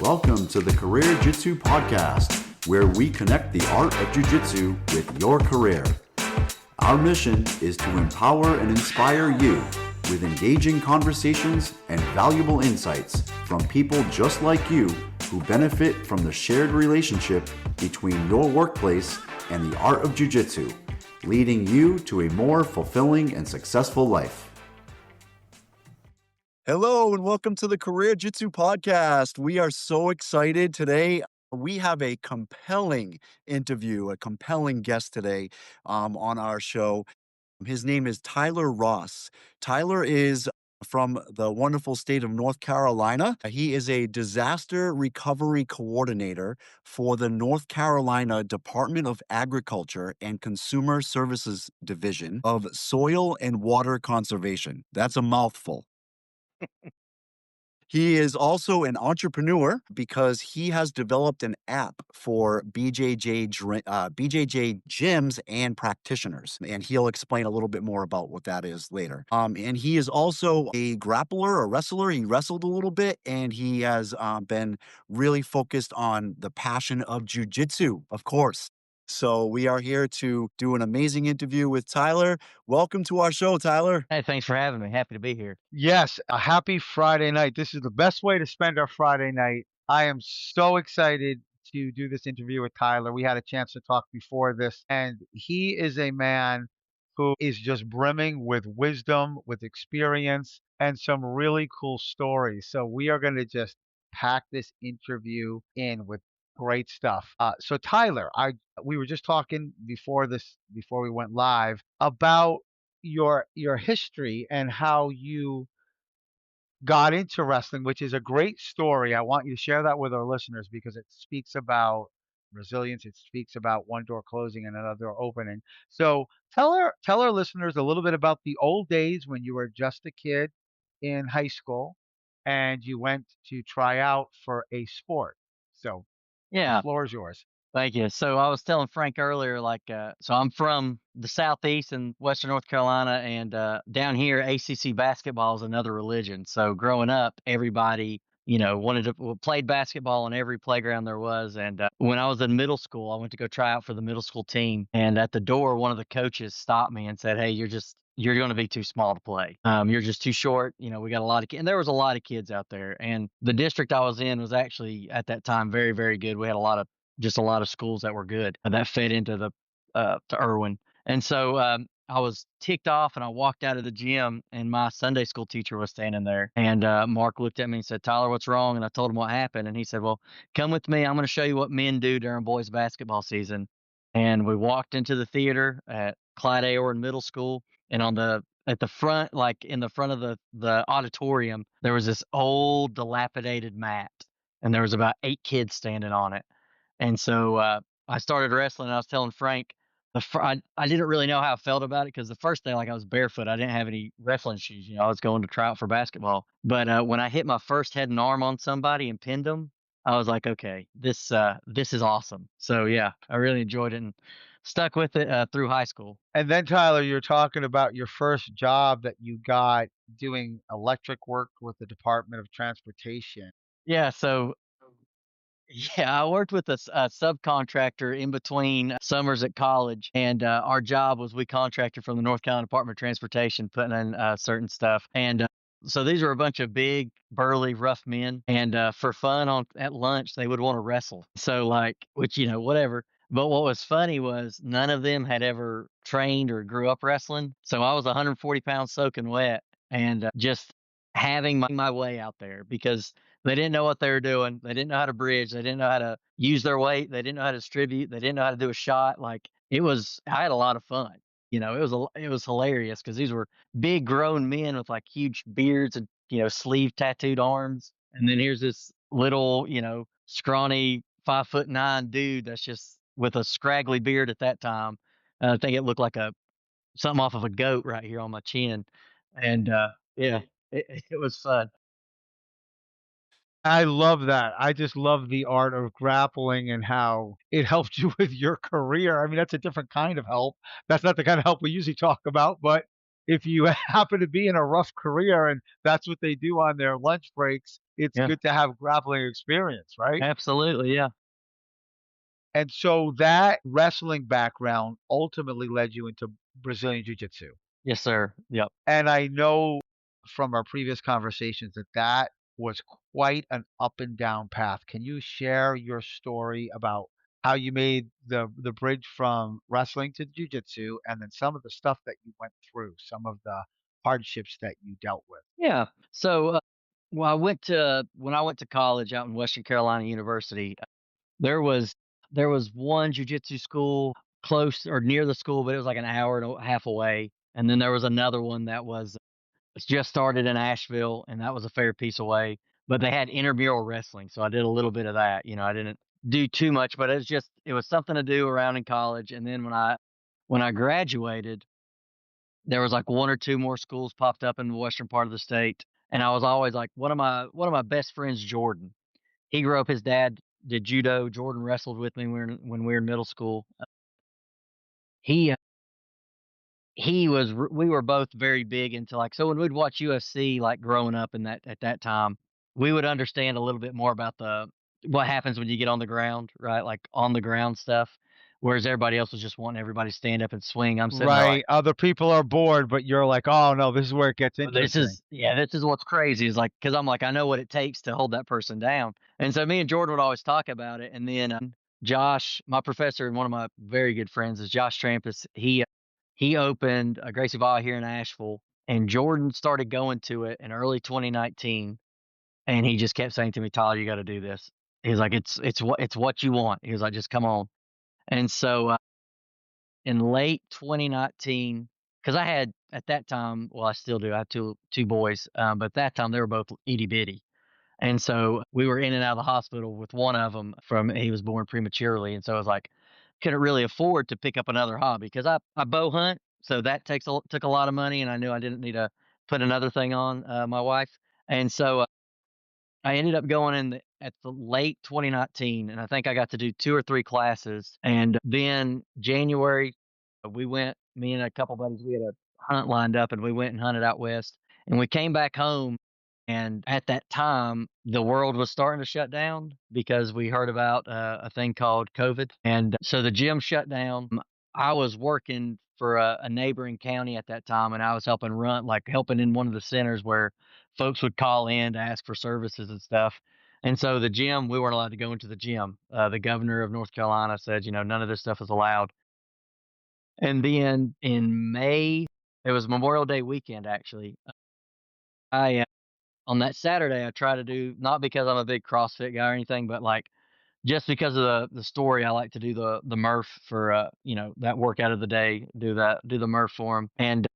Welcome to the Career Jitsu Podcast, where we connect the art of Jiu-Jitsu with your career. Our mission is to empower and inspire you with engaging conversations and valuable insights from people just like you who benefit from the shared relationship between your workplace and the art of Jiu-Jitsu, leading you to a more fulfilling and successful life. Hello and welcome to the Career Jitsu Podcast. We are so excited today. We have a compelling interview, a compelling guest today on our show. His name is Tyler Ross. Tyler is from the wonderful state of North Carolina. He is a disaster recovery coordinator for the North Carolina Department of Agriculture and Consumer Services Division of Soil and Water Conservation. That's a mouthful. He is also an entrepreneur because he has developed an app for BJJ gyms and practitioners, and he'll explain a little bit more about what that is later. And he is also a grappler, a wrestler. He wrestled a little bit, and he has been really focused on the passion of jiu-jitsu, of course. So we are here to do an amazing interview with Tyler. Welcome to our show, Tyler. Hey, thanks for having me. Happy to be here. Yes, a happy Friday night. This is the best way to spend our Friday night. I am so excited to do this interview with Tyler. We had a chance to talk before this, and he is a man who is just brimming with wisdom, with experience, and some really cool stories. So we are going to just pack this interview in with great stuff. So Tyler, we were just talking before we went live about your history and how you got into wrestling, which is a great story. I want you to share that with our listeners because it speaks about resilience. It speaks about one door closing and another door opening. So tell our listeners a little bit about the old days when you were just a kid in high school and you went to try out for a sport. So the Yeah, floor is yours. thank you. So I was telling Frank earlier, so I'm from the Southeast in Western North Carolina, and down here, ACC basketball is another religion. So growing up, everybody, played basketball on every playground there was. And when I was in middle school, I went to go try out for the middle school team. And at the door, one of the coaches stopped me and said, "Hey, you're going to be too small to play. You're just too short. We got a lot of kids." And there was a lot of kids out there. And the district I was in was actually at that time very, very good. We had a lot of schools that were good that fed into to Irwin. And so I was ticked off and I walked out of the gym and my Sunday school teacher was standing there. And Mark looked at me and said, "Tyler, what's wrong?" And I told him what happened. And he said, "Well, come with me. I'm going to show you what men do during boys basketball season." And we walked into the theater at Clyde Aylward Middle School. And at the front, like in the front of the auditorium, there was this old dilapidated mat. And there was about 8 kids standing on it. And so I started wrestling. And I was telling Frank, I didn't really know how I felt about it because the first day, like I was barefoot, I didn't have any wrestling shoes. I was going to try out for basketball. But when I hit my first head and arm on somebody and pinned them, I was like, okay, this is awesome. So yeah, I really enjoyed it and stuck with it through high school. And then Tyler, you're talking about your first job that you got doing electric work with the Department of Transportation. Yeah, so yeah, I worked with a subcontractor in between summers at college, and our job was we contracted from the North Carolina Department of Transportation, putting in certain stuff. And so these were a bunch of big, burly, rough men, and for fun at lunch, they would want to wrestle. So which whatever. But what was funny was none of them had ever trained or grew up wrestling. So I was 140 pounds soaking wet, and just having my way out there because they didn't know what they were doing. They didn't know how to bridge. They didn't know how to use their weight. They didn't know how to distribute. They didn't know how to do a shot. I had a lot of fun. It was hilarious because these were big grown men with like huge beards and, sleeve tattooed arms. And then here's this little, scrawny 5'9" dude that's just with a scraggly beard at that time. I think it looked like something off of a goat right here on my chin. And yeah, it was fun. I love that. I just love the art of grappling and how it helped you with your career. I mean, that's a different kind of help. That's not the kind of help we usually talk about, but if you happen to be in a rough career and that's what they do on their lunch breaks, it's Yeah, good to have grappling experience, right? absolutely. Yeah. And so that wrestling background ultimately led you into Brazilian Jiu-Jitsu. Yes, sir. Yep. And I know from our previous conversations that that was quite an up and down path. Can you share your story about how you made the bridge from wrestling to jiu-jitsu and then some of the stuff that you went through, some of the hardships that you dealt with? Yeah. So, well, when I went to college out in Western Carolina University, there was there was one jujitsu school close or near the school, but it was like an hour and a half away. And then there was another one that was just started in Asheville, and that was a fair piece away. But they had intramural wrestling, so I did a little bit of that. I didn't do too much, but it was something to do around in college. And then when I graduated, there was like one or two more schools popped up in the western part of the state, and I was always like one of my best friends, Jordan. He grew up. His dad did judo. Jordan wrestled with me when we were in middle school. He we were both very big into like so when we'd watch UFC like growing up in that at that time, we would understand a little bit more about the what happens when you get on the ground, right? Like on the ground stuff. Whereas everybody else was just wanting everybody to stand up and swing. I'm sitting there like, Right. Other people are bored, but you're like, oh no, this is where it gets "Oh, this interesting. is yeah, this is what's crazy is like because I'm like I know what it takes to hold that person down. And so me and Jordan would always talk about it. And then Josh, my professor and one of my very good friends is Josh Trampus. He opened a Gracie Bar here in Asheville, and Jordan started going to it in early 2019, and he just kept saying to me, "Tyler, you got to do this." He's like, it's what you want." He was like, "Just come on." And so in late 2019, because I had at that time, well, I still do. I have two boys, but at that time they were both itty bitty. And so we were in and out of the hospital with one of them from he was born prematurely, and so I was like, couldn't really afford to pick up another hobby because I bow hunt, so that took a lot of money, and I knew I didn't need to put another thing on my wife, and so I ended up going at the late 2019, and I think I got to do two or three classes, and then January we went. Me and a couple buddies, we had a hunt lined up, and we went and hunted out west, and we came back home and at that time, the world was starting to shut down because we heard about a thing called COVID. And so the gym shut down. I was working for a neighboring county at that time, and I was helping in one of the centers where folks would call in to ask for services and stuff. And so the gym, we weren't allowed to go into the gym. The governor of North Carolina said, none of this stuff is allowed. And then in May, it was Memorial Day weekend, actually. I on that Saturday, I try to do not because I'm a big CrossFit guy or anything, but like just because of the story, I like to do the Murph for that workout of the day. Do the Murph for him. And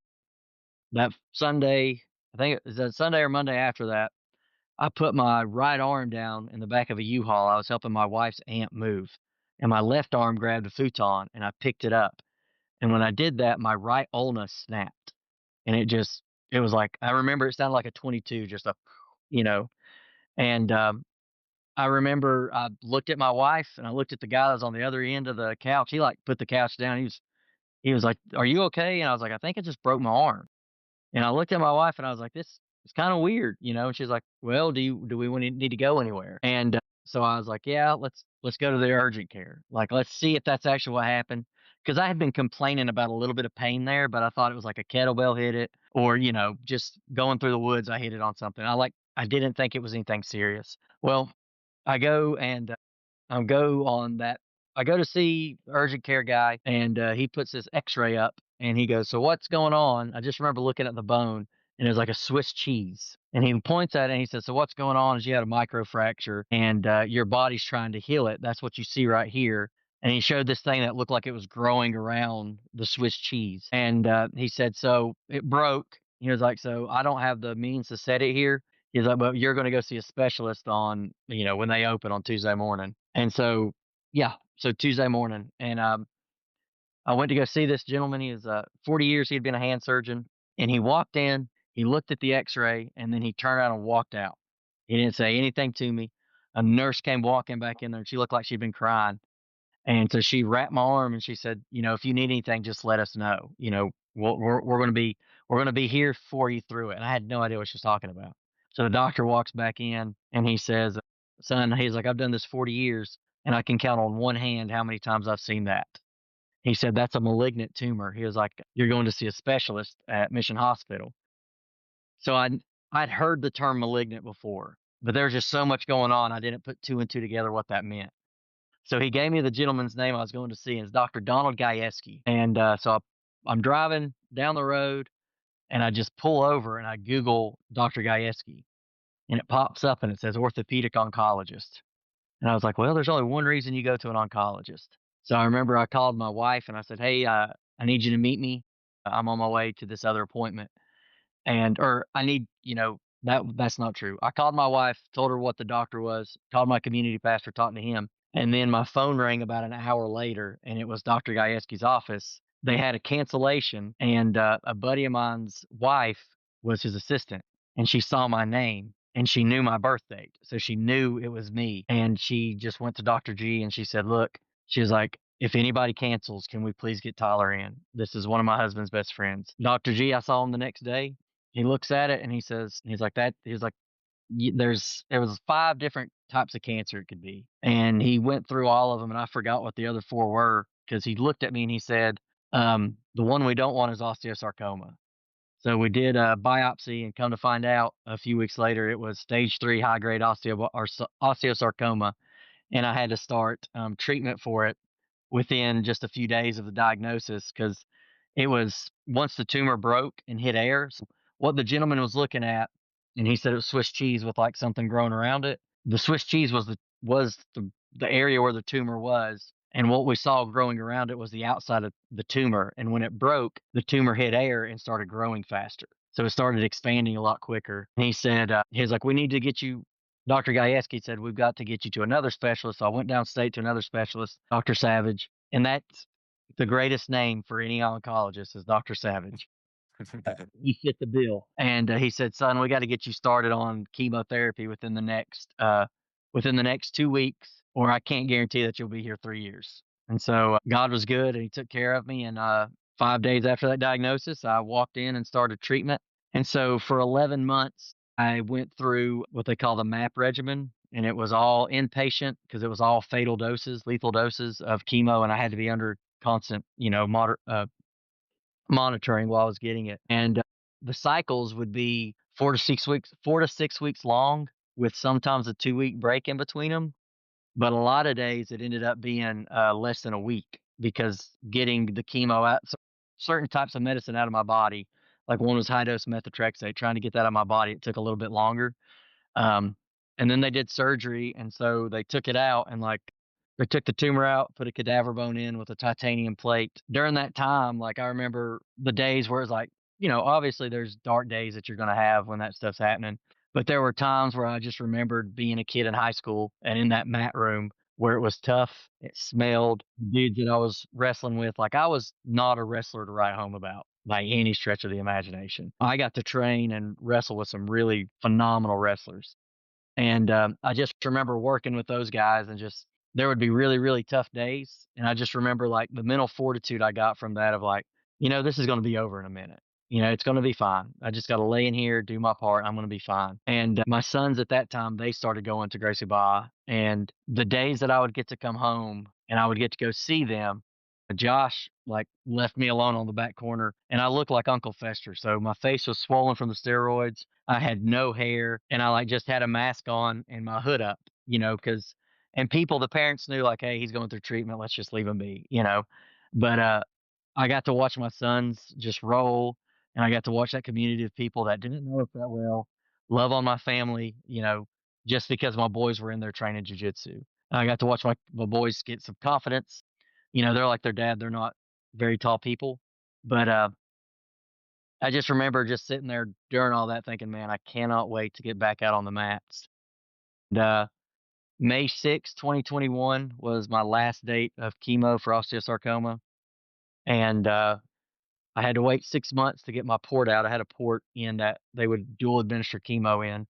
that Sunday, I think it was that Sunday or Monday after that, I put my right arm down in the back of a U-Haul. I was helping my wife's aunt move, and my left arm grabbed a futon, and I picked it up. And when I did that, my right ulna snapped, and it was like I remember it sounded like a 22, just a you know and I remember I looked at my wife and I looked at the guy that was on the other end of the couch. He like put the couch down. He was like, "Are you okay?" And I was like, "I think I just broke my arm." And I looked at my wife and I was like, "This is kind of weird." And she's like, "Well, do we need to go anywhere?" And so I was like, "Yeah, let's go to the urgent care. Like, let's see if that's actually what happened." Because I had been complaining about a little bit of pain there, but I thought it was like a kettlebell hit it, or just going through the woods, I hit it on something. I didn't think it was anything serious. Well, I go and I go on that. I go to see the urgent care guy, and he puts this X-ray up, and he goes, "So what's going on?" I just remember looking at the bone, and it was like a Swiss cheese. And he points at it, and he says, "So what's going on is you had a microfracture, and your body's trying to heal it. That's what you see right here." And he showed this thing that looked like it was growing around the Swiss cheese. And he said, "So it broke." He was like, "So I don't have the means to set it here." He's like, "But you're going to go see a specialist on, when they open on Tuesday morning." And so, yeah, so Tuesday morning, and I went to go see this gentleman. He was 40 years. He had been a hand surgeon, and he walked in. He looked at the X-ray, and then he turned around and walked out. He didn't say anything to me. A nurse came walking back in there, and she looked like she'd been crying. And so she wrapped my arm, and she said, "If you need anything, just let us know. We're going to be We're going to be here for you through it. And I had no idea what she was talking about. So the doctor walks back in and he says, son, he's like, I've done this 40 years and I can count on one hand how many times I've seen that. He said, that's a malignant tumor. He was like, you're going to see a specialist at Mission Hospital. So I'd heard the term malignant before, but there was just so much going on. I didn't put two and two together what that meant. So he gave me the gentleman's name I was going to see, and it's Dr. Donald Gajewski. And I'm driving down the road, and I just pull over and I Google Dr. Gajewski, and it pops up and it says orthopedic oncologist. And I was like, well, there's only one reason you go to an oncologist. So I remember I called my wife and I said, hey, I need you to meet me. I'm on my way to this other appointment. And or I need, that's not true. I called my wife, told her what the doctor was, called my community pastor, talked to him, and then my phone rang about an hour later, and it was Dr. Gajewski's office. They had a cancellation, and a buddy of mine's wife was his assistant, and she saw my name and she knew my birth date, so she knew it was me, and she just went to Dr. G and she said, "Look," she was like, if anybody cancels, can we please get Tyler in? This is one of my husband's best friends. Dr. G, I saw him the next day. He looks at it and he says, he's like, there was 5 different types of cancer it could be. And he went through all of them and I forgot what the other 4 were because he looked at me and he said, the one we don't want is osteosarcoma. So we did a biopsy and come to find out a few weeks later, it was stage 3 high grade osteosarcoma. And I had to start treatment for it within just a few days of the diagnosis because it was once the tumor broke and hit air. So what the gentleman was looking at, and he said it was Swiss cheese with like something growing around it. The Swiss cheese was the area where the tumor was, and what we saw growing around it was the outside of the tumor. And when it broke, the tumor hit air and started growing faster. So it started expanding a lot quicker. And he said, he's like, we need to get you Dr. Gajewski said, we've got to get you to another specialist. So I went downstate to another specialist, Dr. Savage. And that's the greatest name for any oncologist is Dr. Savage. You fit the bill. And he said, son, we got to get you started on chemotherapy within the next 2 weeks, or I can't guarantee that you'll be here 3 years. And so God was good and he took care of me. And 5 days after that diagnosis, I walked in and started treatment. And so for 11 months, I went through what they call the MAP regimen, and it was all inpatient because it was all fatal doses, lethal doses of chemo, and I had to be under constant, monitoring while I was getting it. And the cycles would be 4 to 6 weeks long, with sometimes a 2-week break in between them. But a lot of days it ended up being less than a week because getting the chemo out, certain types of medicine out of my body, like one was high dose methotrexate, trying to get that out of my body, it took a little bit longer. Um, and then they did surgery, and so they took it out and like they took the tumor out, put a cadaver bone in with a titanium plate. During that time, like I remember the days where it's like, obviously there's dark days that you're gonna have when that stuff's happening. But there were times where I just remembered being a kid in high school and in that mat room where it was tough. It smelled. The dudes that I was wrestling with, like I was not a wrestler to write home about by any stretch of the imagination. I got to train and wrestle with some really phenomenal wrestlers. And I just remember working with those guys and just there would be really, really tough days. And I just remember like the mental fortitude I got from that of like, this is going to be over in a minute. It's going to be fine. I just got to lay in here, do my part. I'm going to be fine. And my sons at that time, they started going to Gracie Barra. And the days that I would get to come home and I would get to go see them, Josh like left me alone on the back corner and I looked like Uncle Fester. So my face was swollen from the steroids. I had no hair and I like just had a mask on and my hood up, cause and the parents knew like, hey, he's going through treatment. Let's just leave him be. But I got to watch my sons just roll and I got to watch that community of people that didn't know us that well, love on my family, just because my boys were in there training jujitsu. I got to watch my boys get some confidence. They're like their dad. They're not very tall people, but I just remember just sitting there during all that thinking, man, I cannot wait to get back out on the mats. And, May 6th, 2021 was my last date of chemo for osteosarcoma. And I had to wait 6 months to get my port out. I had a port in that they would dual administer chemo in.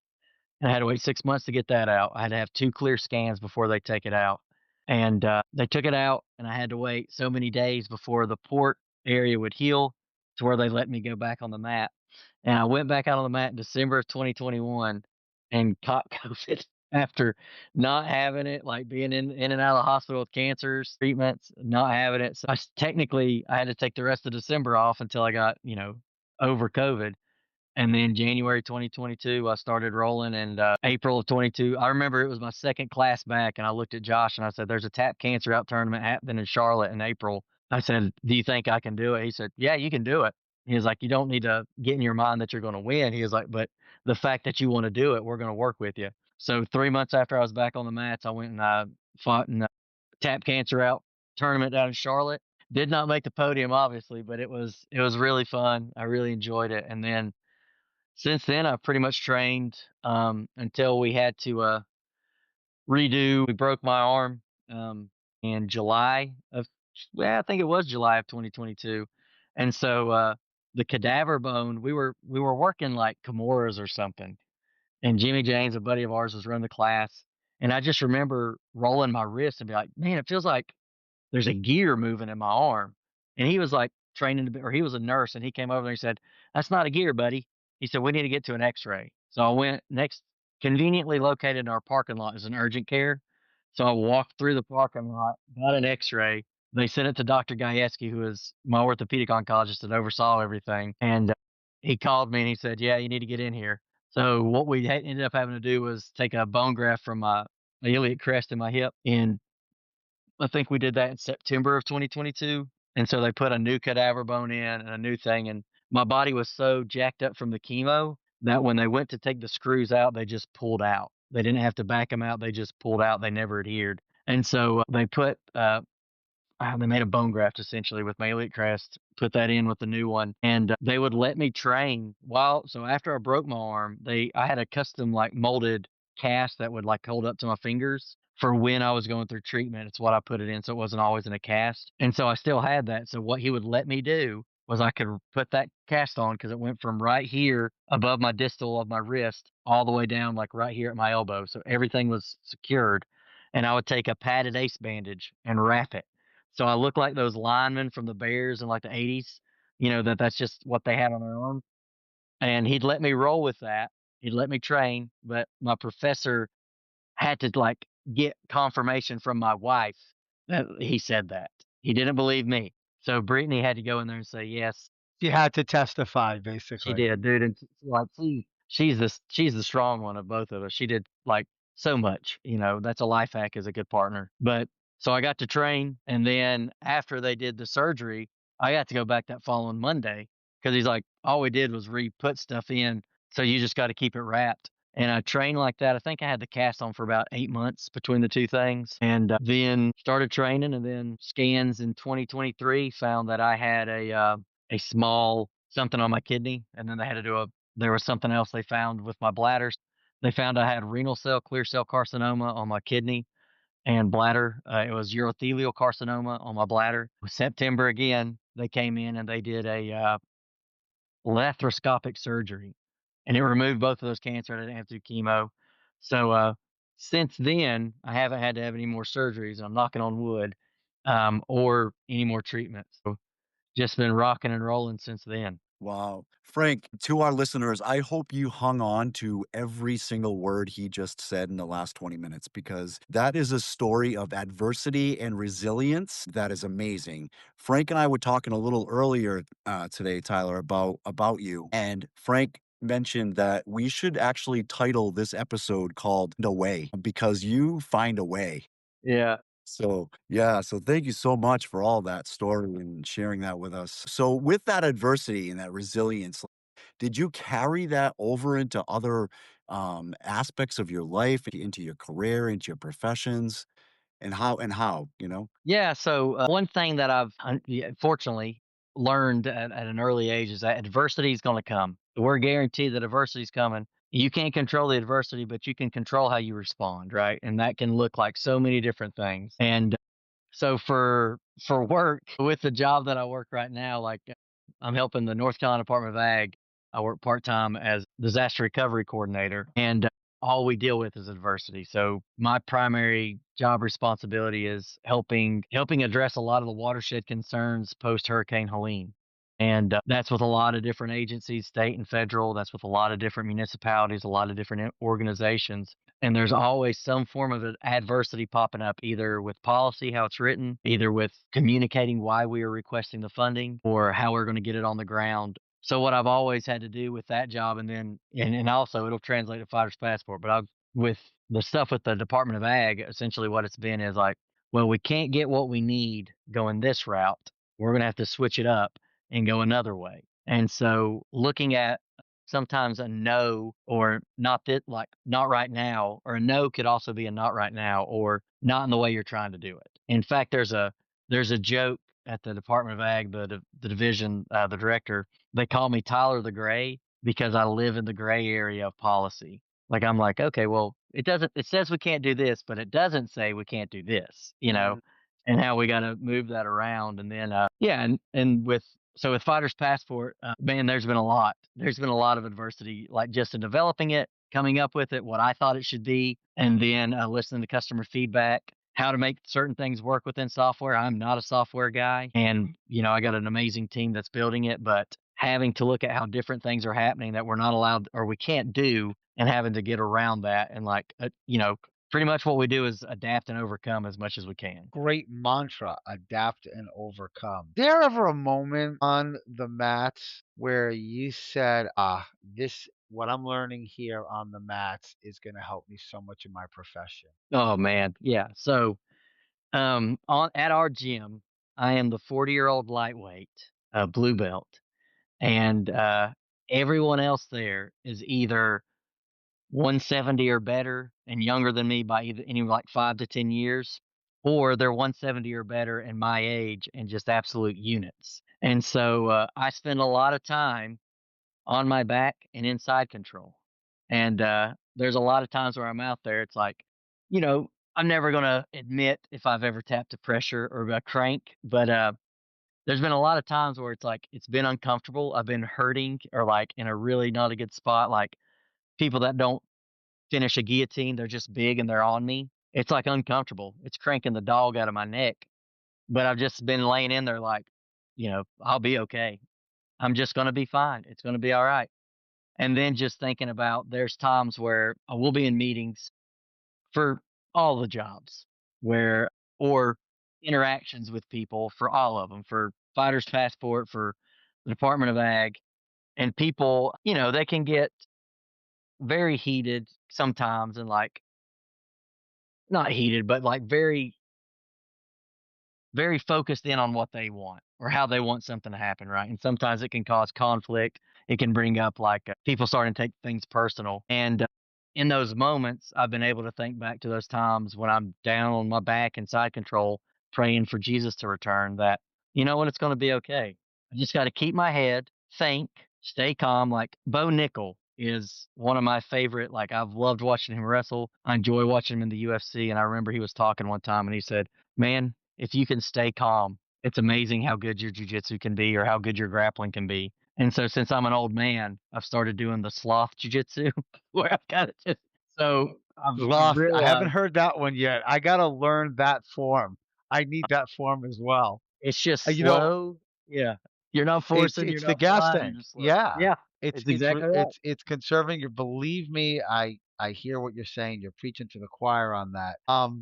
And I had to wait 6 months to get that out. I had to have 2 clear scans before they take it out. And they took it out, and I had to wait so many days before the port area would heal. to where they let me go back on the mat. And I went back out on the mat in December of 2021 and caught COVID after not having it, like being in and out of the hospital with cancers, treatments, not having it. So technically I had to take the rest of December off until I got, over COVID. And then January 2022, I started rolling, and April of 22, I remember it was my second class back, and I looked at Josh and I said, "There's a tap cancer out tournament happening in Charlotte in April." I said, "Do you think I can do it?" He said, "Yeah, you can do it." He was like, "You don't need to get in your mind that you're going to win." He was like, "But the fact that you want to do it, we're going to work with you." So 3 months after I was back on the mats, I went and I fought in a tap cancer out tournament down in Charlotte. Did not make the podium, obviously, but it was really fun. I really enjoyed it, and then since then, I've pretty much trained until we had to redo. We broke my arm in July of, well, I think it was July of 2022, and so the cadaver bone. We were working like Kimuras or something, and Jimmy James, a buddy of ours, was running the class, and I just remember rolling my wrist and be like, "Man, it feels like there's a gear moving in my arm." And he was like training to be, or he was a nurse, and he came over and he said, "That's not a gear, buddy." He said, "We need to get to an x-ray." So I went next, conveniently located in our parking lot is an urgent care. So I walked through the parking lot, got an x-ray. They sent it to Dr. Gajewski, who is my orthopedic oncologist that oversaw everything. And he called me and he said, "Yeah, you need to get in here." So what we ended up having to do was take a bone graft from my iliac crest in my hip, and I think we did that in September of 2022, and so they put a new cadaver bone in and a new thing, and my body was so jacked up from the chemo that when they went to take the screws out, they just pulled out. They didn't have to back them out, they just pulled out, they never adhered. And so, they made a bone graft essentially with my iliac crest, put that in with the new one, and they would let me train so after I broke my arm, I had a custom like molded cast that would like hold up to my fingers for when I was going through treatment. It's what I put it in, so it wasn't always in a cast. And so I still had that. So what he would let me do was I could put that cast on because it went from right here above my distal of my wrist all the way down like right here at my elbow. So everything was secured. And I would take a padded ace bandage and wrap it, so I look like those linemen from the Bears in like the 80s, that's just what they had on their arm. And he'd let me roll with that. He'd let me train, but my professor had to like get confirmation from my wife that he said that. He didn't believe me. So Brittany had to go in there and say, "Yes, You had to testify, she basically. did, dude." And like she's the strong one of both of us. She did like so much, that's a life hack as a good partner. But so I got to train, and then after they did the surgery, I got to go back that following Monday because he's like, all we did was re-put stuff in, so you just got to keep it wrapped. And I trained like that. I think I had the cast on for about 8 months between the two things, and then started training. And then scans in 2023 found that I had a small something on my kidney, and then they had to do there was something else they found with my bladders. They found I had renal cell clear cell carcinoma on my kidney and bladder. It was urothelial carcinoma on my bladder. September again, they came in and they did a laparoscopic surgery, and it removed both of those cancers. I didn't have to do chemo. So since then, I haven't had to have any more surgeries. I'm knocking on wood, or any more treatments. So just been rocking and rolling since then. Wow. Frank, to our listeners, I hope you hung on to every single word he just said in the last 20 minutes because that is a story of adversity and resilience that is amazing. Frank and I were talking a little earlier today, Tyler, about you. And Frank mentioned that we should actually title this episode called "The Way" because you find a way. Yeah. So, yeah, so thank you so much for all that story and sharing that with us. So, with that adversity and that resilience, did you carry that over into other aspects of your life, into your career, into your professions, and how? Yeah. So one thing that yeah, fortunately learned at an early age is that adversity is going to come. We're guaranteed that adversity is coming. You can't control the adversity, but you can control how you respond, right? And that can look like so many different things. And so for work with the job that I work right now, like I'm helping the North Carolina Department of Ag. I work part time as disaster recovery coordinator, and all we deal with is adversity. So my primary job responsibility is helping address a lot of the watershed concerns post Hurricane Helene. And that's with a lot of different agencies, state and federal. That's with a lot of different municipalities, a lot of different organizations. And there's always some form of adversity popping up, either with policy, how it's written, either with communicating why we are requesting the funding, or how we're going to get it on the ground. So what I've always had to do with that job, and then and also it'll translate to fighter's passport, but I've with the stuff with the Department of Ag, essentially what it's been is like, well, we can't get what we need going this route. We're going to have to switch it up and go another way. And so looking at sometimes a no, or not, that like not right now, or a no could also be a not right now, or not in the way you're trying to do it. In fact, there's a joke at the Department of Ag, the division, the director, they call me Tyler the Gray because I live in the gray area of policy. Like I'm like, okay, well, it says we can't do this, but it doesn't say we can't do this, Mm, and how we got to move that around. And then yeah, and with fighter's passport, man, there's been a lot of adversity, like just in developing it, coming up with it, what I thought it should be, and then listening to customer feedback, how to make certain things work within software. I'm not a software guy, and I got an amazing team that's building it, but having to look at how different things are happening that we're not allowed or we can't do, and having to get around that, and like pretty much what we do is adapt and overcome as much as we can. Great mantra, adapt and overcome. There ever a moment on the mats where you said, this what I'm learning here on the mats is going to help me so much in my profession? Oh man, yeah. So on at our gym, I am the 40-year-old lightweight, blue belt, and everyone else there is either 170 or better and younger than me by either any like 5 to 10 years, or they're 170 or better and my age and just absolute units. And so I spend a lot of time on my back and inside control. And there's a lot of times where I'm out there, it's like, you know, I'm never going to admit if I've ever tapped a pressure or a crank, but there's been a lot of times where it's like it's been uncomfortable. I've been hurting or like in a really not a good spot, like people that don't finish a guillotine, they're just big and they're on me. It's like uncomfortable. It's cranking the dog out of my neck. But I've just been laying in there like, I'll be okay. I'm just going to be fine. It's going to be all right. And then just thinking about there's times where I will be in meetings for all the jobs where, or interactions with people for all of them, for fighter's passport, for the Department of Ag, and people, they can get very heated sometimes, and like not heated, but like very, very focused in on what they want or how they want something to happen, right? And sometimes it can cause conflict. It can bring up like people starting to take things personal. And in those moments, I've been able to think back to those times when I'm down on my back in side control, praying for Jesus to return, that, you know what, it's going to be okay. I just got to keep my head, think, stay calm. Like Bo Nickel is one of my favorite. Like I've loved watching him wrestle. I enjoy watching him in the UFC. And I remember he was talking one time and he said, man, if you can stay calm, it's amazing how good your jujitsu can be or how good your grappling can be. And so since I'm an old man, I've started doing the sloth jujitsu where I've got to just so I've Lost. I haven't realized heard that one yet. I got to learn that form. I need that form as well. it's just You know, slow. Yeah. You're not it's forcing, you're it's the not gas flying, you're tank. just slow. Yeah. Yeah. It's It's it's re- exactly right. it's conserving your believe me, I hear what you're saying. You're preaching to the choir on that.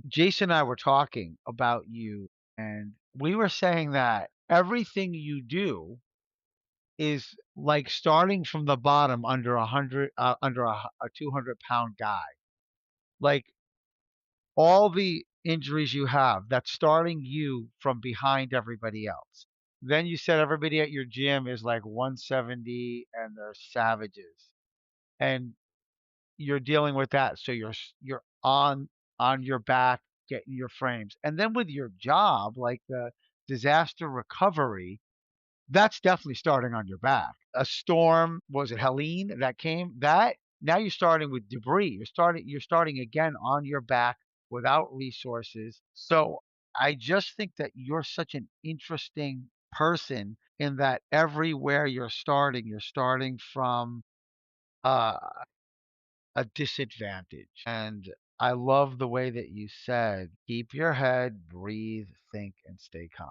Jason and I were talking about you, and we were saying that everything you do is like starting from the bottom under a 200-pound guy. Like all the injuries you have, that's starting you from behind everybody else. Then you said everybody at your gym is like 170 and they're savages. And you're dealing with that. So you're on your back getting your frames. And then with your job, like the disaster recovery, that's definitely starting on your back. A storm, was it Helene that came? That now you're starting with debris. You're starting again on your back without resources. So I just think that you're such an interesting person in that everywhere you're starting from uh, a disadvantage. And I love the way that you said, keep your head, breathe, think, and stay calm.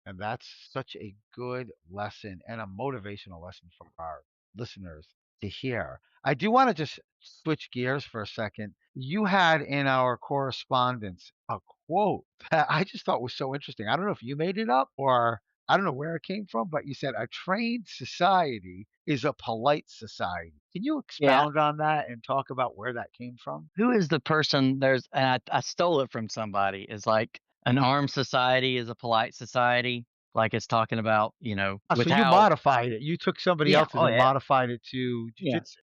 And that's such a good lesson and a motivational lesson for our listeners to hear. I do want to just switch gears for a second. You had in our correspondence a quote that I just thought was so interesting. I don't know if you made it up or I don't know where it came from, but you said a trained society is a polite society. Can you Yeah. expound on that and talk about where that came from? Who is the person there's and I stole it from somebody, is like an armed society is a polite society. Like it's talking about, So you without. modified it. You took somebody Yeah, else's oh and yeah. modified it to Yeah. jujitsu.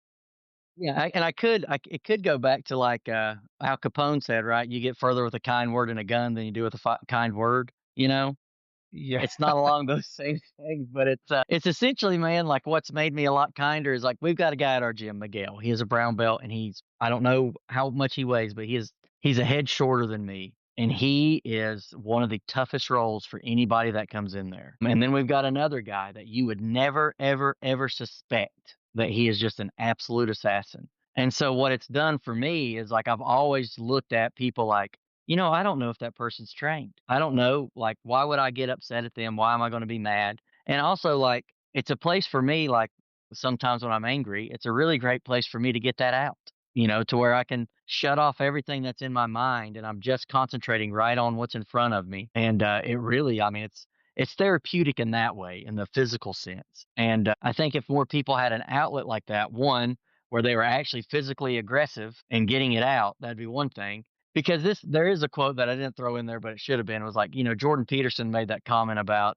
Yeah, it could go back to like Al Capone said, right? You get further with a kind word and a gun than you do with a kind word. Yeah. It's not along those same things, but it's essentially, man, like what's made me a lot kinder is like we've got a guy at our gym, Miguel. He is a brown belt, and I don't know how much he weighs, but he's a head shorter than me, and he is one of the toughest roles for anybody that comes in there. And then we've got another guy that you would never, ever, ever suspect that he is just an absolute assassin. And so what it's done for me is like I've always looked at people like, I don't know if that person's trained. I don't know, like, why would I get upset at them? Why am I going to be mad? And also, like, it's a place for me, like, sometimes when I'm angry, it's a really great place for me to get that out, to where I can shut off everything that's in my mind and I'm just concentrating right on what's in front of me. And it really, I mean, it's therapeutic in that way, in the physical sense. And I think if more people had an outlet like that, one, where they were actually physically aggressive and getting it out, that'd be one thing, because there is a quote that I didn't throw in there, but it should have been. It was like, Jordan Peterson made that comment about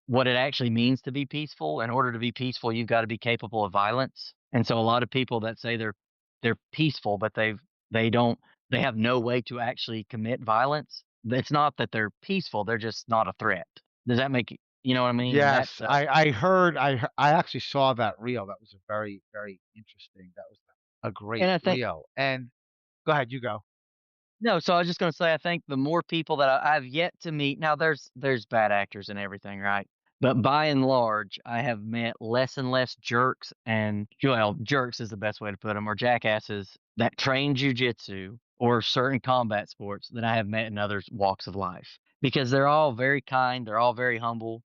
what it actually means to be peaceful. In order to be peaceful, you've got to be capable of violence. And so a lot of people that say they're peaceful, but they don't they have no way to actually commit violence. It's not that they're peaceful; they're just not a threat. Does that make you know what I mean? And Yes, that's I heard I actually saw that reel. That was a very, very interesting. That was a and great I think. reel. And go ahead, you go. No, so I was just gonna say, I think the more people that I've yet to meet. Now, there's bad actors and everything, right? But by and large, I have met less and less jerks, and well, jerks is the best way to put them, or jackasses that train jujitsu or certain combat sports that I have met in other walks of life, because they're all very kind, they're all very humble,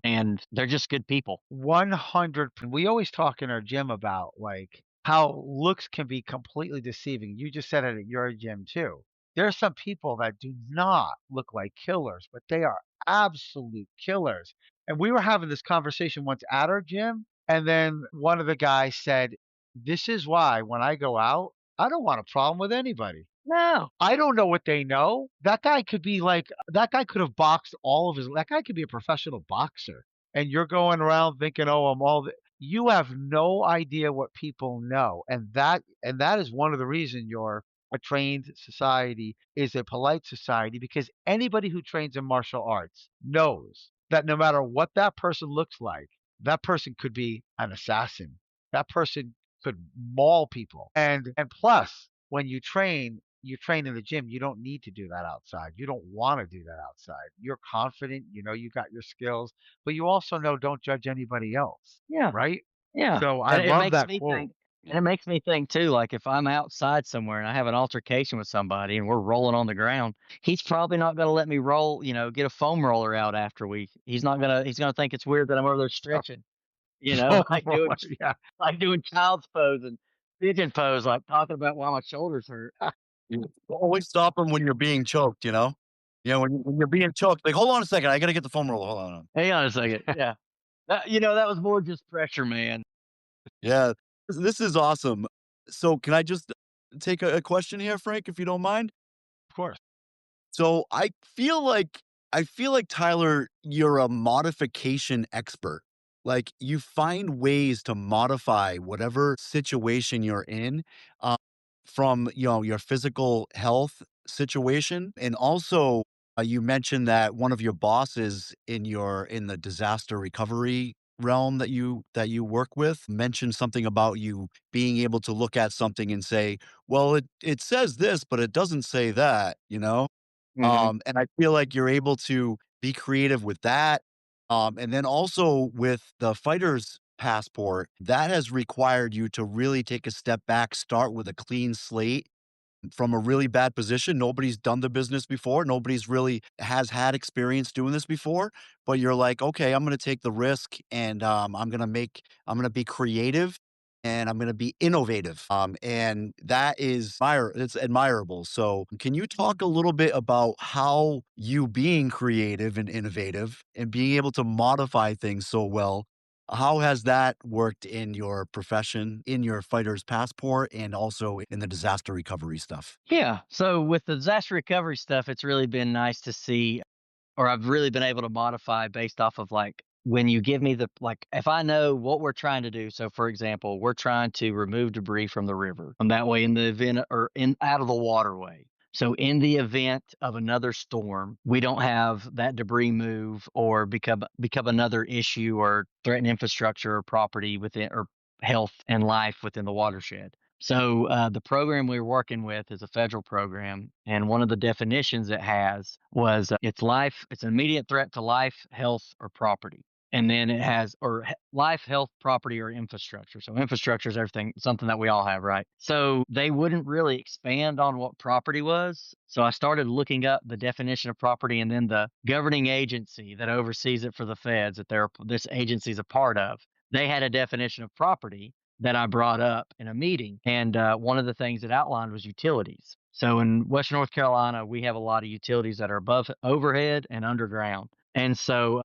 and they're just good people. 100. We always talk in our gym about like how looks can be completely deceiving. You just said it at your gym too. There are some people that do not look like killers, but they are absolute killers. And we were having this conversation once at our gym, and then one of the guys said, "This is why when I go out, I don't want a problem with anybody." No, I don't know what they know. That guy could be like that guy could have boxed all of his that guy could be a professional boxer, and you're going around thinking, "Oh, I'm all th" you have no idea what people know, and that is one of the reason you're a trained society is a polite society because anybody who trains in martial arts knows that no matter what that person looks like, that person could be an assassin. That person could maul people. And plus, when you train in the gym, you don't need to do that outside. You don't want to do that outside. You're confident, you know you got your skills, but you also know don't judge anybody else, yeah. right? Yeah, So I and it love makes that me quote. think and it makes me think too, like, if I'm outside somewhere and I have an altercation with somebody and we're rolling on the ground, he's probably not gonna let me roll, get a foam roller out after he's gonna think it's weird that I'm over there A stretching, foam like doing roller, yeah. child's pose and pigeon pose, like, talking about why my shoulders hurt. You always stop them when you're being choked, you know? Yeah, when you're being choked, like, "Hold on a second, I gotta get the foam roller, hold on." Hang on a second, yeah. That was more just pressure, man. Yeah, this is awesome. So, can I just take a question here, Frank, if you don't mind? Of course. So, I feel like, Tyler, you're a modification expert. Like, you find ways to modify whatever situation you're in, uh, from, your physical health situation, and also, you mentioned that one of your bosses in the disaster recovery realm that you work with mentioned something about you being able to look at something and say, "Well, it says this, but it doesn't say that," you know? Mhm. And I feel like you're able to be creative with that. And then also with the fighter's passport, that has required you to really take a step back, start with a clean slate, from a really bad position. Nobody's done the business before. Nobody's really has had experience doing this before. But you're like, okay, I'm going to take the risk, and I'm going to be creative, and I'm going to be innovative. And that is it's admirable. So, can you talk a little bit about how you being creative and innovative and being able to modify things so well, how has that worked in your profession, in your fighter's passport, and also in the disaster recovery stuff? Yeah. So with the disaster recovery stuff, it's really been nice to see, or I've really been able to modify based off of like when you give me the like if I know what we're trying to do. So for example, we're trying to remove debris from the river. And that way in the event or in out of the waterway. So in the event of another storm, we don't have that debris move or become another issue or threaten infrastructure or property within or health and life within the watershed. So the program we were working with is a federal program, and one of the definitions it has was it's life. It's an immediate threat to life, health, or property, and then it has life, health, property, or infrastructure. So infrastructure is everything, something that we all have, right? So they wouldn't really expand on what property was. So I started looking up the definition of property, and then the governing agency that oversees it for the feds that this agency is a part of. They had a definition of property that I brought up in a meeting. And one of the things it outlined was utilities. So in Western North Carolina, we have a lot of utilities that are above overhead and underground. And so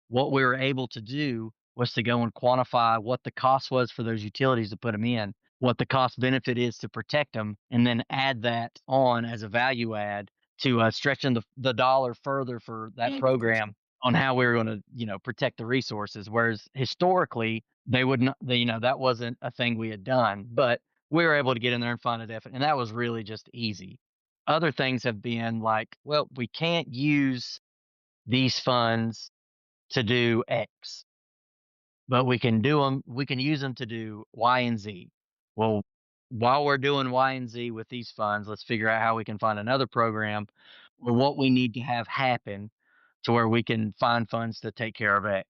what we were able to do was to go and quantify what the cost was for those utilities to put them in, what the cost benefit is to protect them, and then add that on as a value add to stretching the dollar further for that program on how we were going to, protect the resources. Whereas historically, they would not, that wasn't a thing we had done, but we were able to get in there and find a definite, and that was really just easy. Other things have been like, well, we can't use these funds to do X, but we can use them to do Y and Z. Well, while we're doing Y and Z with these funds, let's figure out how we can find another program or what we need to have happen to where we can find funds to take care of X.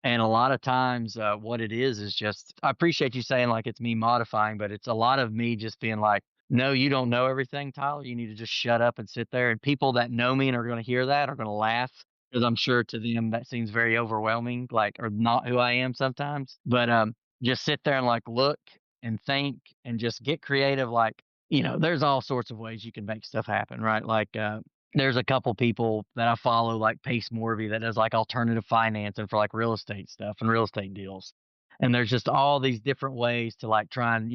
And a lot of times, what it is just, I appreciate you saying like it's me modifying, but it's a lot of me just being like, no, you don't know everything, Tyler. You need to just shut up and sit there. And people that know me and are going to hear that are going to laugh because I'm sure to them that seems very overwhelming, like, or not who I am sometimes. But just sit there and like look and think and just get creative. Like, there's all sorts of ways you can make stuff happen, right? Like, there's a couple people that I follow, like Pace Morby, that does like alternative financing for like real estate stuff and real estate deals. And there's just all these different ways to like try and,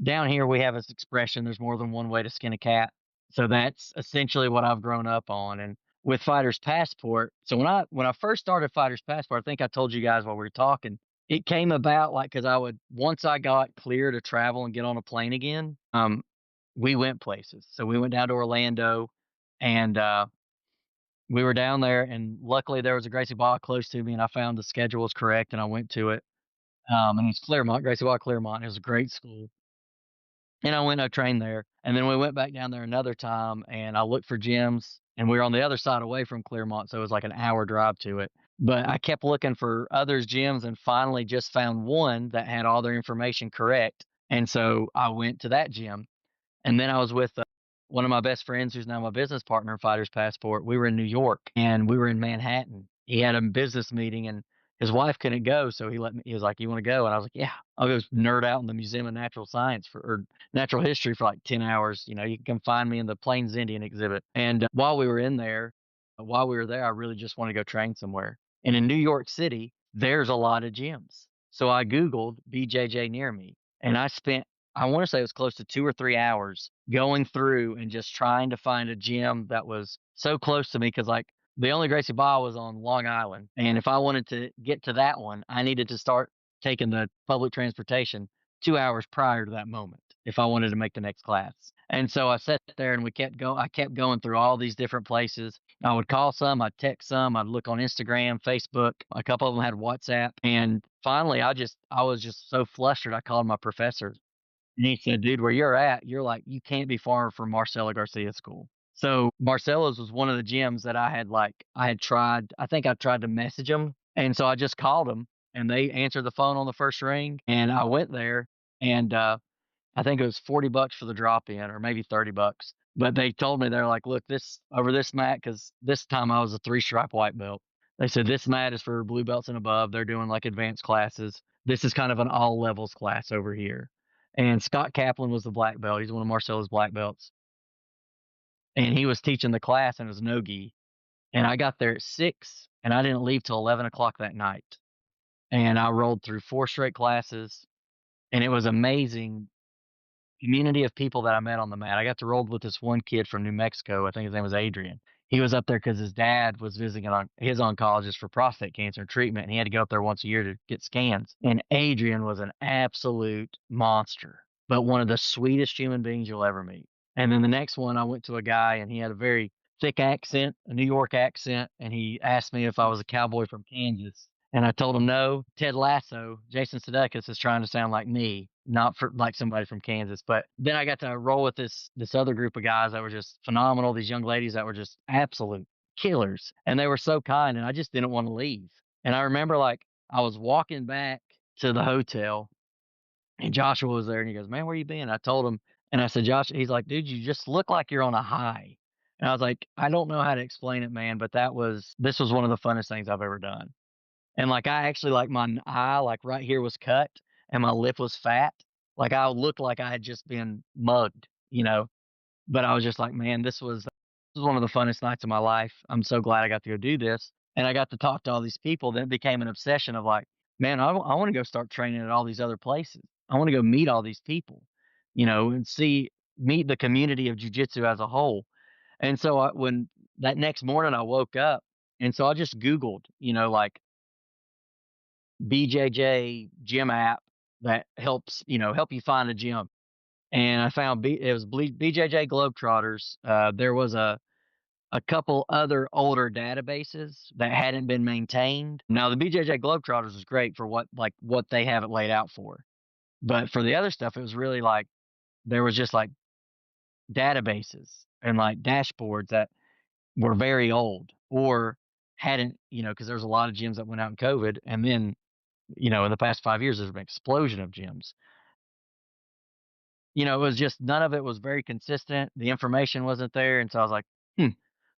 down here we have this expression, there's more than one way to skin a cat. So that's essentially what I've grown up on. And with Fighter's Passport, so when I first started Fighter's Passport, I think I told you guys while we were talking, it came about like because I would once I got clear to travel and get on a plane again, we went places. So we went down to Orlando, and we were down there, and luckily there was a Gracie Ball close to me, and I found the schedule was correct, and I went to it. And it's Claremont, Gracie Ball Claremont. It was a great school. And I went, I trained there. And then we went back down there another time and I looked for gyms, and we were on the other side away from Claremont. So it was like an hour drive to it. But I kept looking for others gyms and finally just found one that had all their information correct. And so I went to that gym. And then I was with one of my best friends, who's now my business partner in Fighter's Passport. We were in New York and we were in Manhattan. He had a business meeting and his wife couldn't go, so he let me. He was like, "You want to go?" And I was like, "Yeah, I'll go nerd out in the Museum of Natural Science or Natural History for like 10 hours. You can come find me in the Plains Indian exhibit." And while we were there, I really just want to go train somewhere. And in New York City, there's a lot of gyms. So I Googled BJJ near me, and I want to say it was close to 2 or 3 hours going through and just trying to find a gym that was so close to me because like the only Gracie Ball was on Long Island, and if I wanted to get to that one, I needed to start taking the public transportation 2 hours prior to that moment if I wanted to make the next class. And so I sat there and I kept going through all these different places. I would call some, I'd text some, I'd look on Instagram, Facebook. A couple of them had WhatsApp. And finally I was just so flustered I called my professor. And he said, "Dude, where you're at, you can't be far from Marcelo Garcia School." So Marcelo's was one of the gyms that I had tried. I think I tried to message them. And so I just called them and they answered the phone on the first ring. And I went there, and I think it was $40 for the drop in or maybe $30. But they told me, they're like, look, this over this mat, because this time I was a 3-stripe white belt. They said this mat is for blue belts and above. They're doing like advanced classes. This is kind of an all levels class over here. And Scott Kaplan was the black belt. He's one of Marcelo's black belts. And he was teaching the class, and it was no gi. And I got there at 6, and I didn't leave till 11 o'clock that night. And I rolled through 4 straight classes, and it was amazing community of people that I met on the mat. I got to roll with this one kid from New Mexico. I think his name was Adrian. He was up there because his dad was visiting on his oncologist for prostate cancer treatment, and he had to go up there once a year to get scans. And Adrian was an absolute monster, but one of the sweetest human beings you'll ever meet. And then the next one, I went to a guy, and he had a very thick accent, a New York accent, and he asked me if I was a cowboy from Kansas. And I told him no. Ted Lasso, Jason Sudeikis is trying to sound like me, not for like somebody from Kansas. But then I got to roll with this other group of guys that were just phenomenal. These young ladies that were just absolute killers, and they were so kind. And I just didn't want to leave. And I remember like I was walking back to the hotel, and Joshua was there, and he goes, "Man, where you been?" I told him, and I said, "Josh," he's like, "Dude, you just look like you're on a high." And I was like, "I don't know how to explain it, man, but this was one of the funnest things I've ever done." And, like, I actually like, my eye, like, right here was cut and my lip was fat. Like, I looked like I had just been mugged, you know? But I was just like, "Man, this was one of the funnest nights of my life. I'm so glad I got to go do this." And I got to talk to all these people. Then it became an obsession of like, "Man, I wanna go start training at all these other places. I wanna go meet all these people, and meet the community of jujitsu as a whole." And so when that next morning I woke up, and so I just Googled, like BJJ gym app that help you find a gym. And I found it was BJJ Globetrotters. There was a couple other older databases that hadn't been maintained. Now the BJJ Globetrotters was great for what they have it laid out for, but for the other stuff, it was really like there was just like databases and like dashboards that were very old or hadn't, because there was a lot of gyms that went out in COVID, and then in the past 5 years, there's been an explosion of gyms. It was just none of it was very consistent. The information wasn't there. And so I was like, hmm.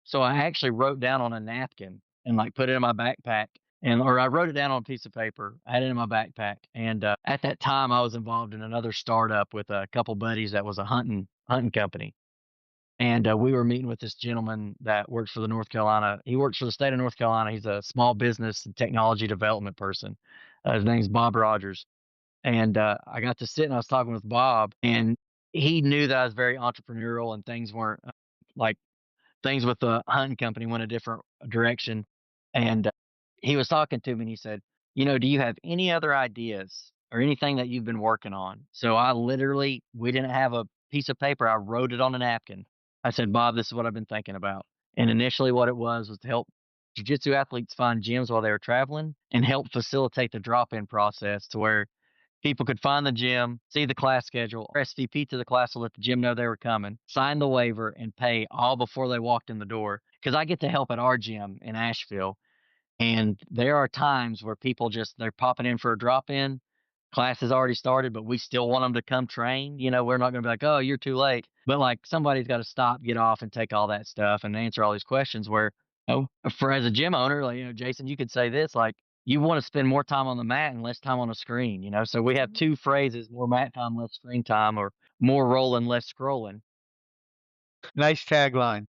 So I actually wrote down on a napkin and like put it in my backpack, or I wrote it down on a piece of paper. I had it in my backpack. And at that time, I was involved in another startup with a couple buddies that was a hunting company. And we were meeting with this gentleman that works for the North Carolina. He works for the state of North Carolina. He's a small business and technology development person. His name's Bob Rogers. And I got to sit and I was talking with Bob, and he knew that I was very entrepreneurial, and things weren't like things with the hunting company went a different direction. And he was talking to me, and he said, "Do you have any other ideas or anything that you've been working on?" So we didn't have a piece of paper. I wrote it on a napkin. I said, "Bob, this is what I've been thinking about." And initially, what it was to help jiu-jitsu athletes find gyms while they were traveling and help facilitate the drop-in process to where people could find the gym, see the class schedule, RSVP to the class to let the gym know they were coming, sign the waiver, and pay all before they walked in the door. Because I get to help at our gym in Asheville, and there are times where people they're popping in for a drop in. Class has already started, but we still want them to come train. We're not going to be like, "Oh, you're too late." But like somebody's got to stop, get off, and take all that stuff and answer all these questions. Where, for as a gym owner, like, Jason, you could say this, like, you want to spend more time on the mat and less time on a screen. So we have two phrases: more mat time, less screen time, or more rolling, less scrolling. Nice tagline.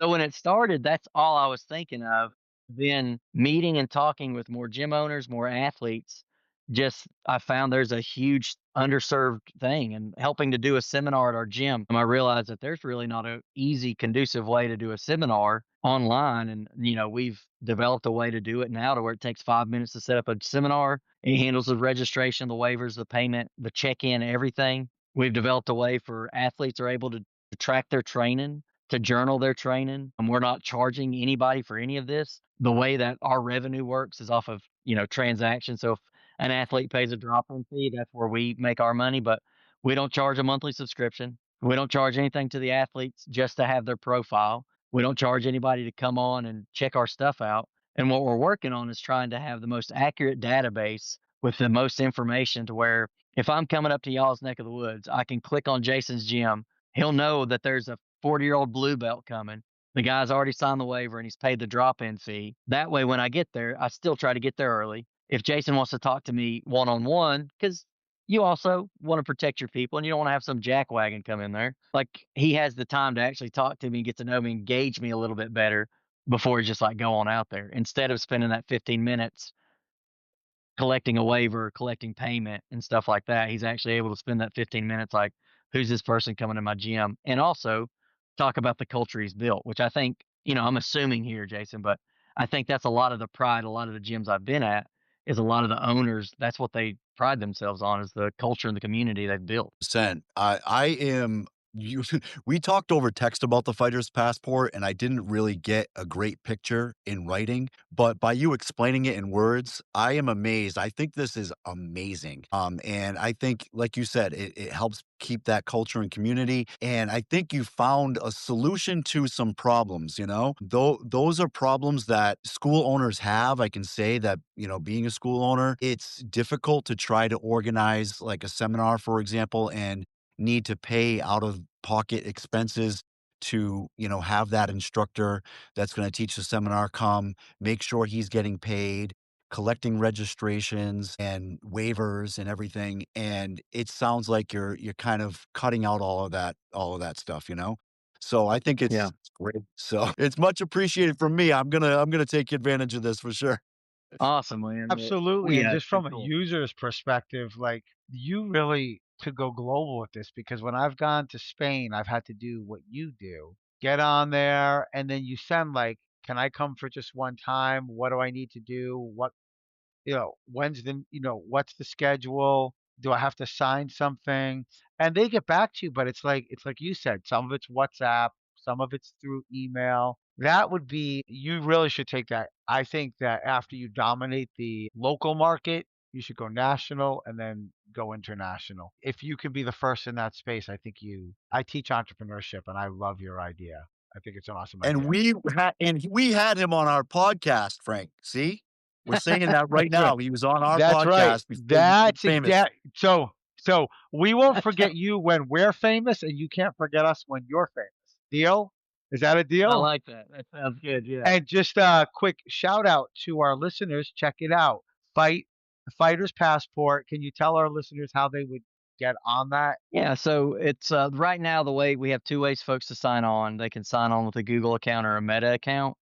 So when it started, that's all I was thinking of. Then meeting and talking with more gym owners, more athletes, just I found there's a huge underserved thing, and helping to do a seminar at our gym. I realized that there's really not a easy, conducive way to do a seminar online. And, we've developed a way to do it now to where it takes 5 minutes to set up a seminar. It handles the registration, the waivers, the payment, the check-in, everything. We've developed a way for athletes are able to track their training, to journal their training, and we're not charging anybody for any of this. The way that our revenue works is off of, transactions. So if an athlete pays a drop-in fee, that's where we make our money, but we don't charge a monthly subscription. We don't charge anything to the athletes just to have their profile. We don't charge anybody to come on and check our stuff out. And what we're working on is trying to have the most accurate database with the most information to where If I'm coming up to y'all's neck of the woods, I can click on Jason's gym. He'll know that there's a 40-year-old blue belt coming. The guy's already signed the waiver and he's paid the drop-in fee. That way, when I get there, I still try to get there early. If Jason wants to talk to me one-on-one, because you also want to protect your people and you don't want to have some jackwagon come in there. Like, he has the time to actually talk to me, get to know me, engage me a little bit better before he's just like, go on out there. Instead of spending that 15 minutes collecting a waiver, collecting payment and stuff like that. He's actually able to spend that 15 minutes like, who's this person coming to my gym? And also talk about the culture he's built, which I think, I'm assuming here, Jason, but I think that's a lot of the pride, a lot of the gyms I've been at is a lot of the owners. That's what they pride themselves on is the culture and the community they've built. Percent. I am you we talked over text about the fighter's passport, and I didn't really get a great picture in writing, but by you explaining it in words, I am amazed. I think this is amazing. And I think, like you said, it helps keep that culture and community. And I think you found a solution to some problems, Though those are problems that school owners have. I can say that, being a school owner, it's difficult to try to organize like a seminar, for example, and need to pay out of pocket expenses to, have that instructor that's going to teach the seminar come, make sure he's getting paid, collecting registrations and waivers and everything. And it sounds like you're kind of cutting out all of that stuff. So I think Yeah. it's great. So it's much appreciated from me. I'm gonna take advantage of this for sure. Awesome, man. Absolutely, and Yeah, it's just pretty from a cool. user's perspective, like, you really could go global with this because when I've gone to Spain, I've had to do what you do. Get on there, and then you send, like, "Can I come for just one time? What do I need to do? When's what's the schedule? Do I have to sign something?" And they get back to you, but it's like you said, some of it's WhatsApp, some of it's through email. That would be you really should take that. I think that after you dominate the local market, you should go national and then go international. If you can be the first in that space, I teach entrepreneurship and I love your idea. I think it's an awesome And idea. we had him on our podcast, Frank. See? We're saying that right That's right. now. He was on our That's right. podcast before you became That's famous. exact so we won't forget you when we're famous, and you can't forget us when you're famous. Deal? Is that a I deal? like that. That sounds good. Yeah. And just a quick shout out to our listeners. Check it out. Fighter's Passport. Can you tell our listeners how they would get on that? Yeah, so it's right now the way we have two ways folks to sign on. They can sign on with a Google account or a Meta account.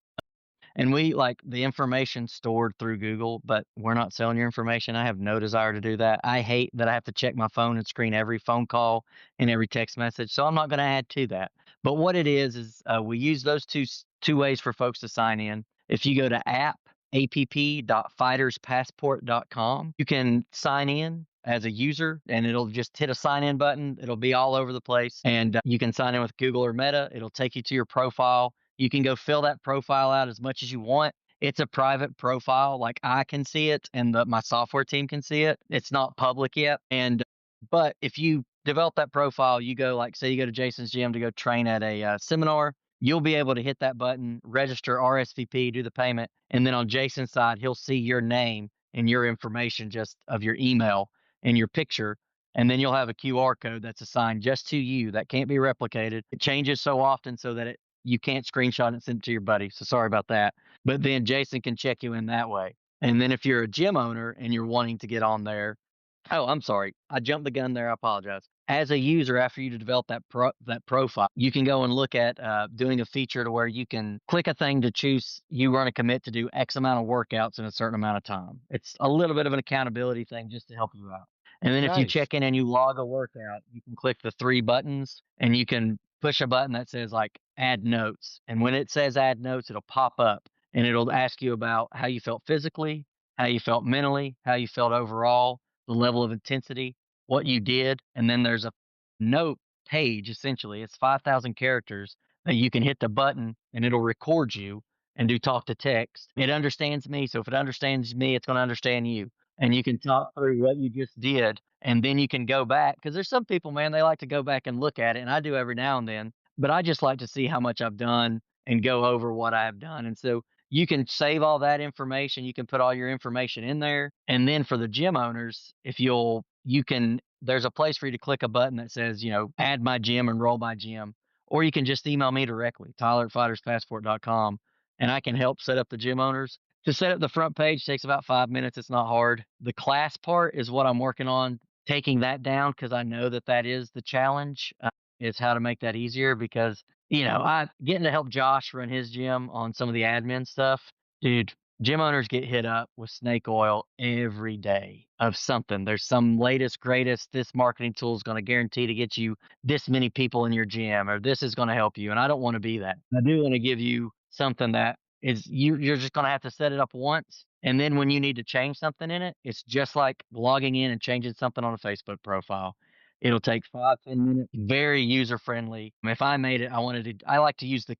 And we like the information stored through Google, but we're not selling your information. I have no desire to do that. I hate that I have to check my phone and screen every phone call and every text message. So I'm not going to add to that. But what it is we use those two ways for folks to sign in. If you go to app.fighterspassport.com, you can sign in as a user and it'll just hit a sign in button. It'll be all over the place. And you can sign in with Google or Meta. It'll take you to your profile. You can go fill that profile out as much as you want. It's a private profile, like I can see it and my software team can see it. It's not public yet. And but if you develop that profile, you go like say you go to Jason's gym to go train at a seminar, you'll be able to hit that button, register RSVP, do the payment, and then on Jason's side, he'll see your name and your information just of your email and your picture. And then you'll have a QR code that's assigned just to you that can't be replicated. It changes so often so that you can't screenshot and send it to your buddy. So sorry about that. But then Jason can check you in that way. And then if you're a gym owner and you're wanting to get on there, oh, I'm sorry. I jumped the gun there. I apologize. As a user, after you develop that profile, you can go and look at doing a feature to where you can click a thing to choose you want to commit to do X amount of workouts in a certain amount of time. It's a little bit of an accountability thing just to help you out. And then if you Nice. check in and you log a workout, you can click the three buttons and you can push a button that says like add notes. And when it says add notes, it'll pop up and it'll ask you about how you felt physically, how you felt mentally, how you felt overall, the level of intensity, what you did. And then there's a note page essentially. It's 5,000 characters that you can hit the button and it'll record you and do talk to text. It understands me. So if it understands me, it's going to understand you and you can talk through what you just did and then you can go back because there's some people, man, they like to go back and look at it and I do every now and then, but I just like to see how much I've done and go over what I've done. And so you can save all that information, you can put all your information in there, and then for the gym owners, if you'll there's a place for you to click a button that says, add my gym, enroll my gym, or you can just email me directly, Tyler@fighterspassport.com, and I can help set up the gym owners. To set up the front page takes about 5 minutes. It's not hard. The class part is what I'm working on, taking that down because I know that is the challenge. Is how to make that easier because I getting to help Josh run his gym on some of the admin stuff, dude. Gym owners get hit up with snake oil every day of something. There's some latest, greatest, this marketing tool is going to guarantee to get you this many people in your gym, or this is going to help you. And I don't want to be that. I do want to give you something that is you're just going to have to set it up once. And then when you need to change something in it, it's just like logging in and changing something on a Facebook profile. It'll take 5-10 minutes. Very user friendly. If I made it, I like to use the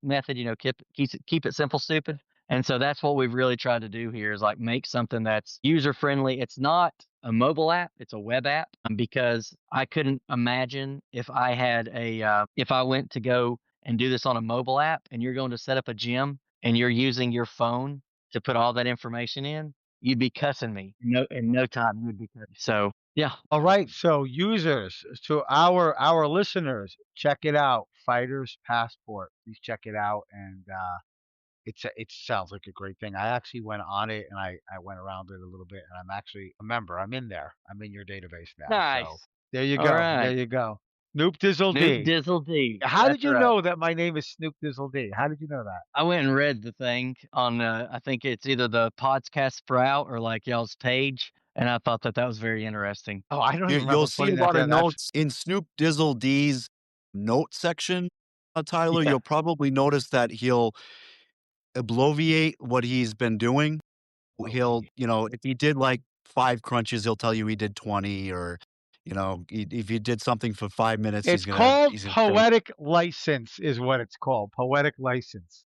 method. Keep it simple, stupid. And so that's what we've really tried to do here is like make something that's user friendly. It's not a mobile app; it's a web app. Because I couldn't imagine if I went to go and do this on a mobile app, and you're going to set up a gym and you're using your phone to put all that information in, you'd be cussing me. No, in no time you would be cussing. So yeah. All right, so users, to our listeners, check it out, Fighters Passport. Please check it out, and it sounds like a great thing. I actually went on it and I went around it a little bit, and I'm actually a member. I'm in there. I'm in your database now. So Nice. there you All go. There right. you go. Snoop Dizzle Snoop D. Dizzle D. How did That's you right. know that my name is Snoop Dizzle D? How did you know that? I went and read the thing on, I think it's either the podcast Sprout or like y'all's page, and I thought that was very interesting. Oh, I don't even You'll remember see a putting that lot of there. That's notes in Snoop Dizzle D's note section, Tyler. yeah. You'll probably notice that he'll abbreviate what he's been doing. He'll, Okay. if he did like 5 crunches, he'll tell you he did 20 or, if he did something for 5 minutes, It's called he's gonna say, poetic license, is what it's called. Poetic license,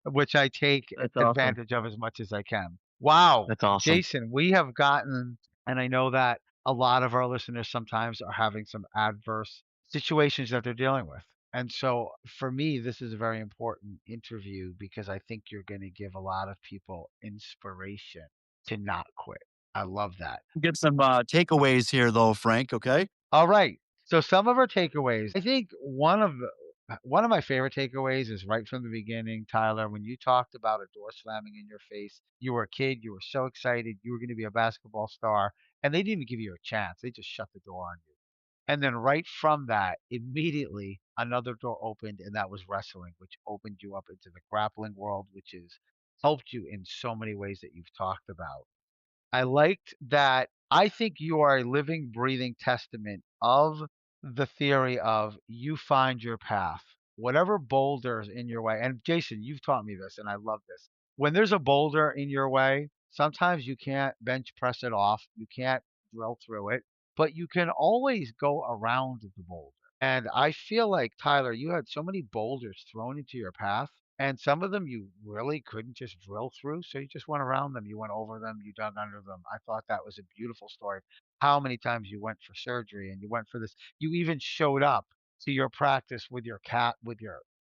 which I take That's awesome. advantage of as much as I can. Wow, That's awesome. Jason, we have gotten, and I know that a lot of our listeners sometimes are having some adverse situations that they're dealing with. And so for me, this is a very important interview because I think you're going to give a lot of people inspiration to not quit. I love that. get some takeaways here though, Frank, okay? All right. So some of our takeaways. I think one of my favorite takeaways is right from the beginning, Tyler, when you talked about a door slamming in your face. You were a kid, you were so excited, you were going to be a basketball star, and they didn't even give you a chance. They just shut the door on you. And then right from that, immediately another door opened, and that was wrestling, which opened you up into the grappling world, which has helped you in so many ways that you've talked about. I liked that. I think you are a living, breathing testament of the theory of you find your path. Whatever boulders in your way, and Jason, you've taught me this, and I love this. When there's a boulder in your way, sometimes you can't bench press it off, you can't drill through it, but you can always go around the boulder. And I feel like, Tyler, you had so many boulders thrown into your path, and some of them you really couldn't just drill through, so you just went around them, you went over them, you dug under them. I thought that was a beautiful story. How many times you went for surgery and you went for this. You even showed up to your practice with your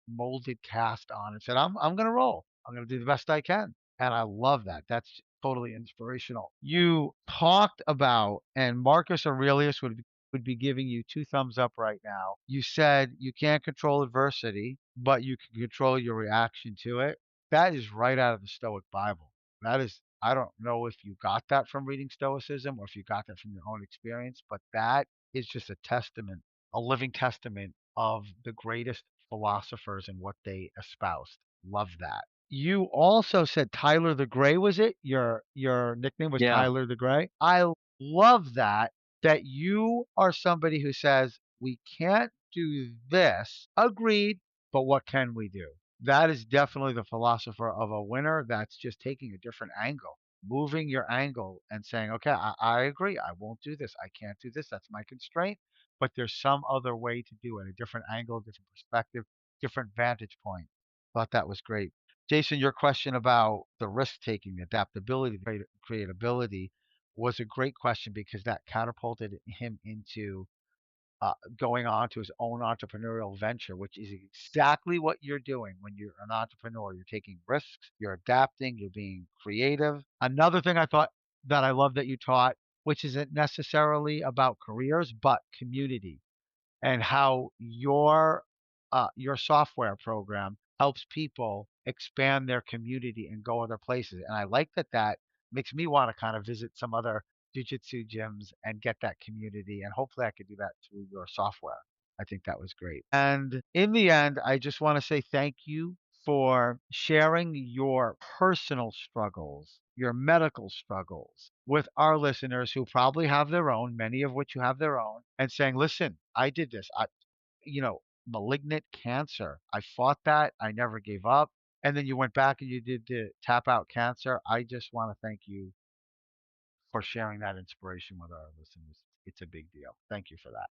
molded cast on and said, I'm gonna roll. I'm gonna do the best I can. And I love that. That's totally inspirational. You talked about, and Marcus Aurelius would be giving you two thumbs up right now. You said you can't control adversity, but you can control your reaction to it. That is right out of the Stoic Bible. That is, I don't know if you got that from reading Stoicism or if you got that from your own experience, but that is just a testament, a living testament of the greatest philosophers and what they espoused. Love that. You also said Tyler the Gray, was it? Your nickname was Yeah. Tyler the Gray. I love that you are somebody who says we can't do this. Agreed, but what can we do? That is definitely the philosopher of a winner. That's just taking a different angle, moving your angle and saying, okay, I agree. I won't do this. I can't do this. That's my constraint. But there's some other way to do it, a different angle, different perspective, different vantage point. Thought that was great. Jason, your question about the risk taking, adaptability, creatability was a great question because that catapulted him into going on to his own entrepreneurial venture, which is exactly what you're doing when you're an entrepreneur. You're taking risks, you're adapting, you're being creative. Another thing I thought that I love that you taught which isn't necessarily about careers, but community, and how your software program helps people expand their community and go other places. And I like that makes me want to kind of visit some other jiu-jitsu gyms and get that community. And hopefully I could do that through your software. I think that was great. And in the end, I just want to say thank you for sharing your personal struggles, your medical struggles with our listeners who probably have their own, many of which who have their own, and saying, listen, I did this. You know, malignant cancer. I fought that. I never gave up. And then you went back and you did the tap out cancer. I just want to thank you for sharing that inspiration with our listeners. It's a big deal. Thank you for that.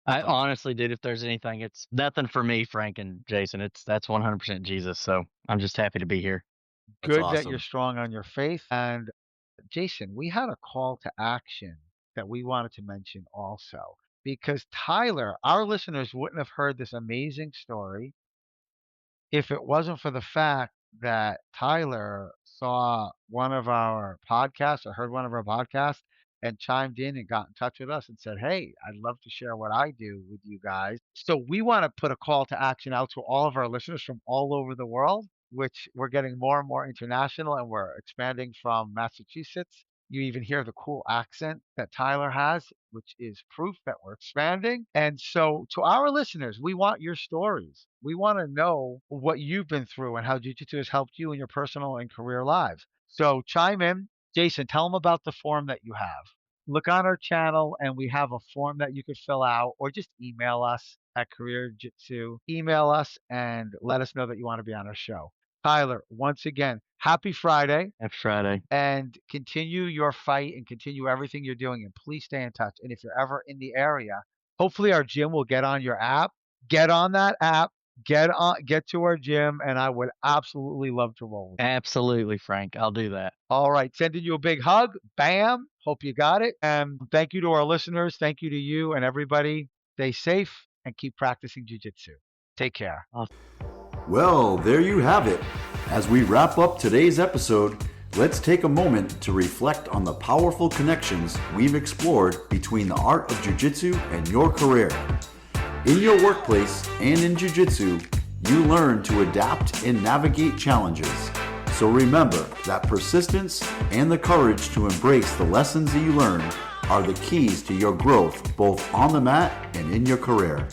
I honestly, dude, if there's anything, it's nothing for me, Frank and Jason. That's 100% Jesus. So I'm just happy to be here. That's Good that you're awesome. strong on your faith. And Jason, we had a call to action that we wanted to mention also because Tyler, our listeners wouldn't have heard this amazing story if it wasn't for the fact that Tyler saw one of our podcasts or heard one of our podcasts and chimed in and got in touch with us and said, hey, I'd love to share what I do with you guys. So we want to put a call to action out to all of our listeners from all over the world, which we're getting more and more international and we're expanding from Massachusetts. You even hear the cool accent that Tyler has, which is proof that we're expanding. And so, to our listeners, we want your stories. We want to know what you've been through and how Jiu-Jitsu has helped you in your personal and career lives. So, chime in. Jason, tell them about the form that you have. Look on our channel, and we have a form that you could fill out, or just email us at Career Jiu-Jitsu. Email us and let us know that you want to be on our show. Tyler, once again, happy Friday. Happy Friday. And continue your fight and continue everything you're doing. And please stay in touch. And if you're ever in the area, hopefully our gym will get on your app. Get on that app. Get to our gym, and I would absolutely love to roll with you. Absolutely, Frank. I'll do that. All right. Sending you a big hug. Bam. Hope you got it. And thank you to our listeners. Thank you to you and everybody. Stay safe and keep practicing jiu-jitsu. Take care. Well, there you have it. As we wrap up today's episode, let's take a moment to reflect on the powerful connections we've explored between the art of jiu-jitsu and your career. In your workplace and in jiu-jitsu, you learn to adapt and navigate challenges. So remember that persistence and the courage to embrace the lessons that you learn are the keys to your growth both on the mat and in your career.